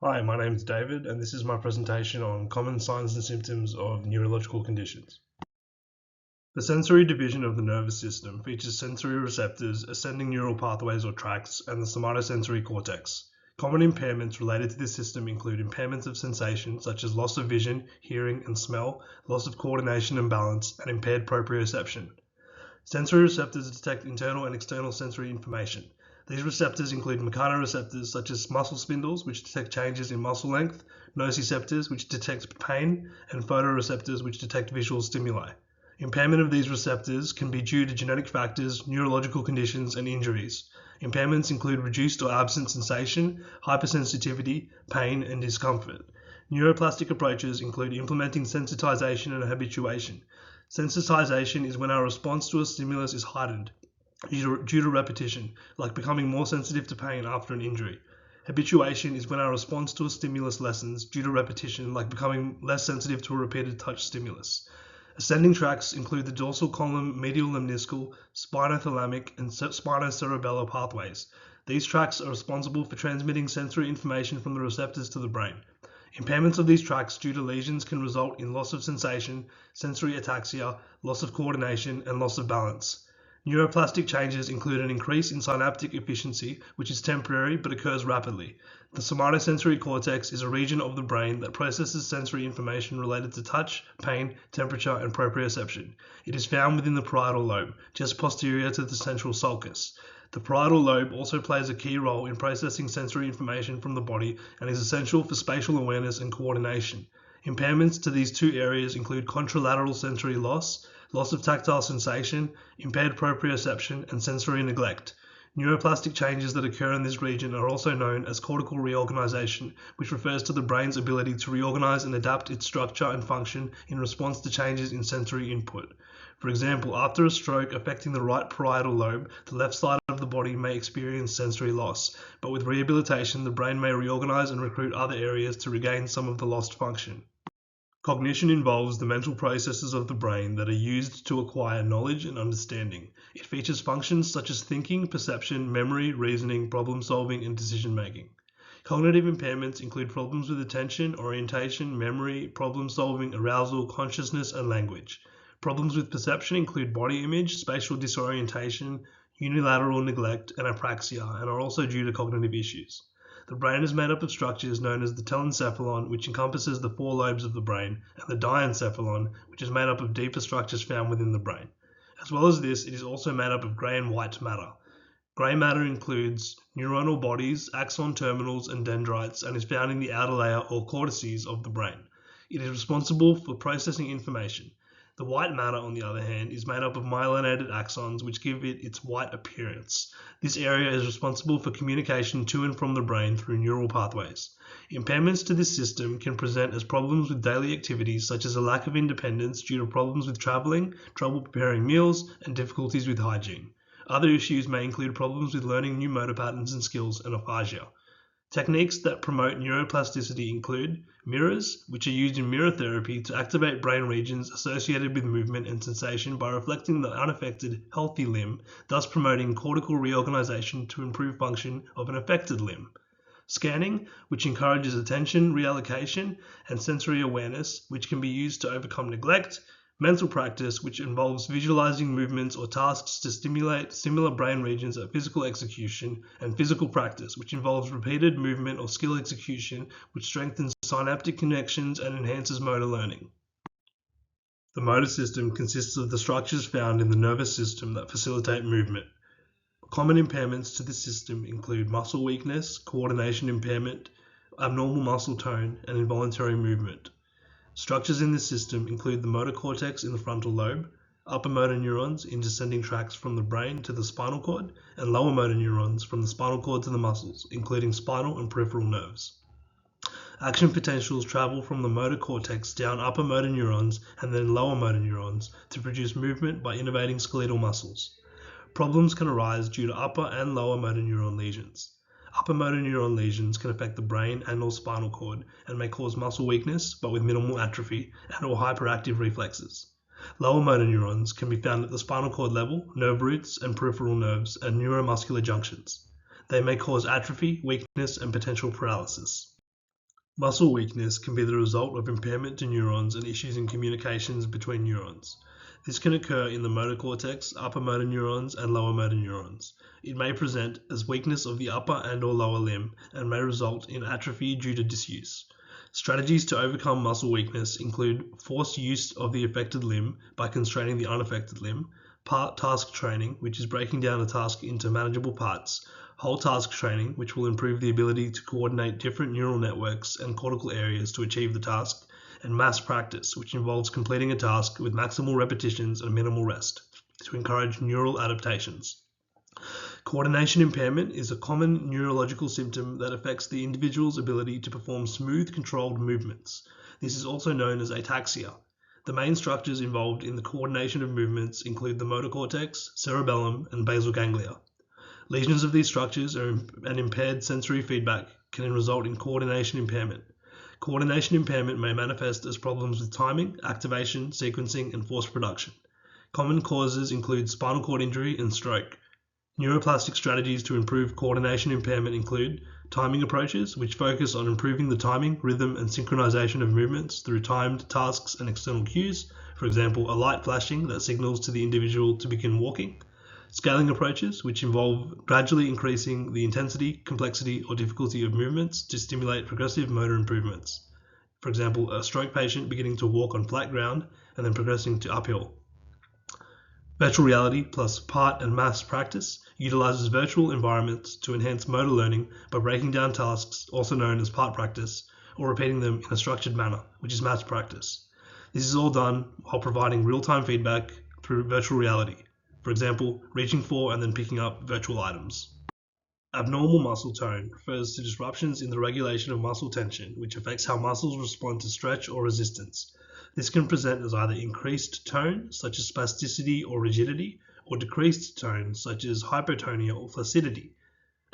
Hi, my name is David, and this is my presentation on common signs and symptoms of neurological conditions. The sensory division of the nervous system features sensory receptors, ascending neural pathways or tracts, and the somatosensory cortex. Common impairments related to this system include impairments of sensation, such as loss of vision, hearing, and smell, loss of coordination and balance, and impaired proprioception. Sensory receptors detect internal and external sensory information. These receptors include mechanoreceptors such as muscle spindles, which detect changes in muscle length, nociceptors, which detect pain, and photoreceptors, which detect visual stimuli. Impairment of these receptors can be due to genetic factors, neurological conditions, and injuries. Impairments include reduced or absent sensation, hypersensitivity, pain, and discomfort. Neuroplastic approaches include implementing sensitization and habituation. Sensitization is when our response to a stimulus is heightened due to repetition, like becoming more sensitive to pain after an injury. Habituation is when our response to a stimulus lessens due to repetition, like becoming less sensitive to a repeated touch stimulus. Ascending tracts include the dorsal column, medial lemniscal, spinothalamic, and spinocerebellar pathways. These tracts are responsible for transmitting sensory information from the receptors to the brain. Impairments of these tracts due to lesions can result in loss of sensation, sensory ataxia, loss of coordination, and loss of balance. Neuroplastic changes include an increase in synaptic efficiency, which is temporary but occurs rapidly. The somatosensory cortex is a region of the brain that processes sensory information related to touch, pain, temperature, and proprioception. It is found within the parietal lobe, just posterior to the central sulcus. The parietal lobe also plays a key role in processing sensory information from the body and is essential for spatial awareness and coordination. Impairments to these two areas include contralateral sensory loss, loss of tactile sensation, impaired proprioception, and sensory neglect. Neuroplastic changes that occur in this region are also known as cortical reorganization, which refers to the brain's ability to reorganize and adapt its structure and function in response to changes in sensory input. For example, after a stroke affecting the right parietal lobe, the left side of the body may experience sensory loss, but with rehabilitation, the brain may reorganize and recruit other areas to regain some of the lost function. Cognition involves the mental processes of the brain that are used to acquire knowledge and understanding. It features functions such as thinking, perception, memory, reasoning, problem solving, and decision making. Cognitive impairments include problems with attention, orientation, memory, problem solving, arousal, consciousness, and language. Problems with perception include body image, spatial disorientation, unilateral neglect, and apraxia, and are also due to cognitive issues. The brain is made up of structures known as the telencephalon, which encompasses the four lobes of the brain, and the diencephalon, which is made up of deeper structures found within the brain. As well as this, it is also made up of grey and white matter. Grey matter includes neuronal bodies, axon terminals, and dendrites, and is found in the outer layer or cortices of the brain. It is responsible for processing information. The white matter, on the other hand, is made up of myelinated axons, which give it its white appearance. This area is responsible for communication to and from the brain through neural pathways. Impairments to this system can present as problems with daily activities, such as a lack of independence due to problems with traveling, trouble preparing meals, and difficulties with hygiene. Other issues may include problems with learning new motor patterns and skills, and aphasia. Techniques that promote neuroplasticity include mirrors, which are used in mirror therapy to activate brain regions associated with movement and sensation by reflecting the unaffected, healthy limb, thus promoting cortical reorganization to improve function of an affected limb. Scanning, which encourages attention reallocation and sensory awareness, which can be used to overcome neglect. Mental practice, which involves visualizing movements or tasks to stimulate similar brain regions at physical execution, and physical practice, which involves repeated movement or skill execution, which strengthens synaptic connections and enhances motor learning. The motor system consists of the structures found in the nervous system that facilitate movement. Common impairments to this system include muscle weakness, coordination impairment, abnormal muscle tone, and involuntary movement. Structures in this system include the motor cortex in the frontal lobe, upper motor neurons in descending tracts from the brain to the spinal cord, and lower motor neurons from the spinal cord to the muscles, including spinal and peripheral nerves. Action potentials travel from the motor cortex down upper motor neurons and then lower motor neurons to produce movement by innervating skeletal muscles. Problems can arise due to upper and lower motor neuron lesions. Upper motor neuron lesions can affect the brain and/or spinal cord and may cause muscle weakness, but with minimal atrophy and/or hyperactive reflexes. Lower motor neurons can be found at the spinal cord level, nerve roots, and peripheral nerves, and neuromuscular junctions. They may cause atrophy, weakness, and potential paralysis. Muscle weakness can be the result of impairment to neurons and issues in communications between neurons. This can occur in the motor cortex, upper motor neurons, and lower motor neurons. It may present as weakness of the upper and/or lower limb and may result in atrophy due to disuse. Strategies to overcome muscle weakness include forced use of the affected limb by constraining the unaffected limb, part task training, which is breaking down a task into manageable parts, whole task training, which will improve the ability to coordinate different neural networks and cortical areas to achieve the task, and mass practice, which involves completing a task with maximal repetitions and minimal rest to encourage neural adaptations. Coordination impairment is a common neurological symptom that affects the individual's ability to perform smooth, controlled movements. This is also known as ataxia. The main structures involved in the coordination of movements include the motor cortex, cerebellum, and basal ganglia. Lesions of these structures and impaired sensory feedback can result in coordination impairment. Coordination impairment may manifest as problems with timing, activation, sequencing, and force production. Common causes include spinal cord injury and stroke. Neuroplastic strategies to improve coordination impairment include timing approaches, which focus on improving the timing, rhythm, and synchronization of movements through timed tasks and external cues, for example, a light flashing that signals to the individual to begin walking. Scaling approaches, which involve gradually increasing the intensity, complexity, or difficulty of movements to stimulate progressive motor improvements. For example, a stroke patient beginning to walk on flat ground and then progressing to uphill. Virtual reality plus part and mass practice utilizes virtual environments to enhance motor learning by breaking down tasks, also known as part practice, or repeating them in a structured manner, which is mass practice. This is all done while providing real-time feedback through virtual reality. For example, reaching for and then picking up virtual items. Abnormal muscle tone refers to disruptions in the regulation of muscle tension, which affects how muscles respond to stretch or resistance. This can present as either increased tone, such as spasticity or rigidity, or decreased tone, such as hypotonia or flaccidity.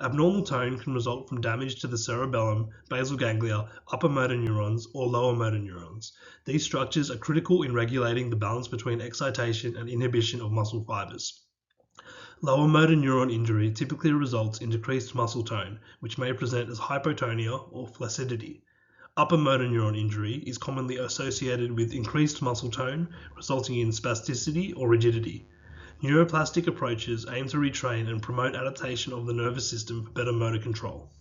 Abnormal tone can result from damage to the cerebellum, basal ganglia, upper motor neurons, or lower motor neurons. These structures are critical in regulating the balance between excitation and inhibition of muscle fibers. Lower motor neuron injury typically results in decreased muscle tone, which may present as hypotonia or flaccidity. Upper motor neuron injury is commonly associated with increased muscle tone, resulting in spasticity or rigidity. Neuroplastic approaches aim to retrain and promote adaptation of the nervous system for better motor control.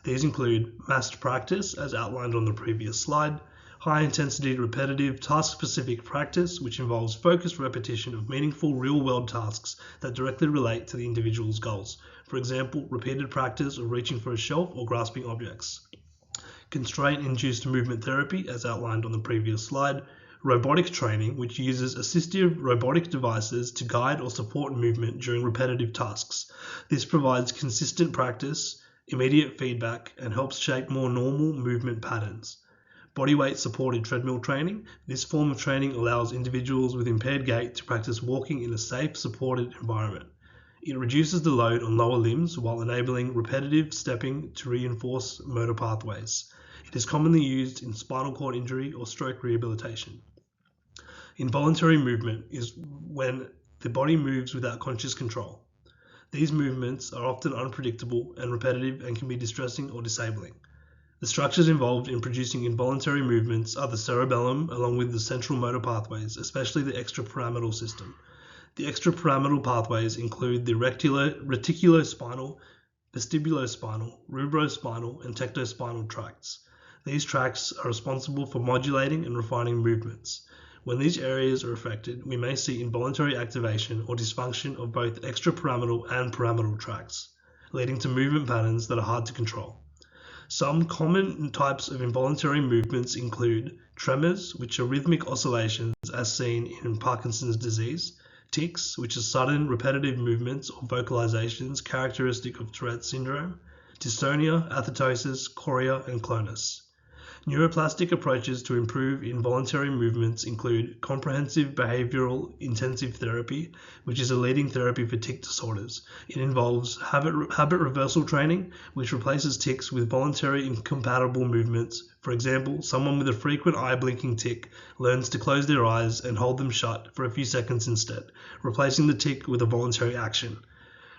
These include massed practice, as outlined on the previous slide, high-intensity repetitive task-specific practice, which involves focused repetition of meaningful real-world tasks that directly relate to the individual's goals. For example, repeated practice of reaching for a shelf or grasping objects. Constraint-induced movement therapy, as outlined on the previous slide. Robotic training, which uses assistive robotic devices to guide or support movement during repetitive tasks. This provides consistent practice, immediate feedback, and helps shape more normal movement patterns. Bodyweight supported treadmill training. This form of training allows individuals with impaired gait to practice walking in a safe, supported environment. It reduces the load on lower limbs while enabling repetitive stepping to reinforce motor pathways. It is commonly used in spinal cord injury or stroke rehabilitation. Involuntary movement is when the body moves without conscious control. These movements are often unpredictable and repetitive and can be distressing or disabling. The structures involved in producing involuntary movements are the cerebellum along with the central motor pathways, especially the extrapyramidal system. The extrapyramidal pathways include the reticulospinal, vestibulospinal, rubrospinal, and tectospinal tracts. These tracts are responsible for modulating and refining movements. When these areas are affected, we may see involuntary activation or dysfunction of both extrapyramidal and pyramidal tracts, leading to movement patterns that are hard to control. Some common types of involuntary movements include tremors, which are rhythmic oscillations as seen in Parkinson's disease, tics, which are sudden repetitive movements or vocalizations characteristic of Tourette syndrome, dystonia, athetosis, chorea, and clonus. Neuroplastic approaches to improve involuntary movements include comprehensive behavioral intensive therapy, which is a leading therapy for tic disorders. It involves habit reversal training, which replaces tics with voluntary incompatible movements. For example, someone with a frequent eye blinking tic learns to close their eyes and hold them shut for a few seconds instead, replacing the tic with a voluntary action.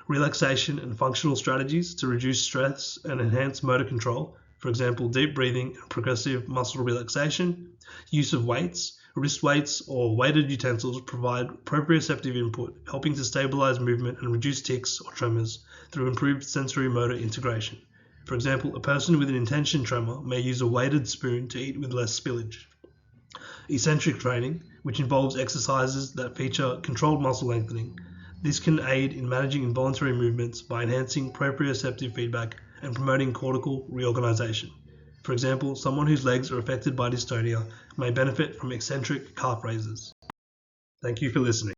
Relaxation and functional strategies to reduce stress and enhance motor control for example, deep breathing and progressive muscle relaxation. Use of weights, wrist weights or weighted utensils provide proprioceptive input, helping to stabilize movement and reduce tics or tremors through improved sensory-motor integration. For example, a person with an intention tremor may use a weighted spoon to eat with less spillage. Eccentric training, which involves exercises that feature controlled muscle lengthening. This can aid in managing involuntary movements by enhancing proprioceptive feedback and promoting cortical reorganization. For example, someone whose legs are affected by dystonia may benefit from eccentric calf raises. Thank you for listening.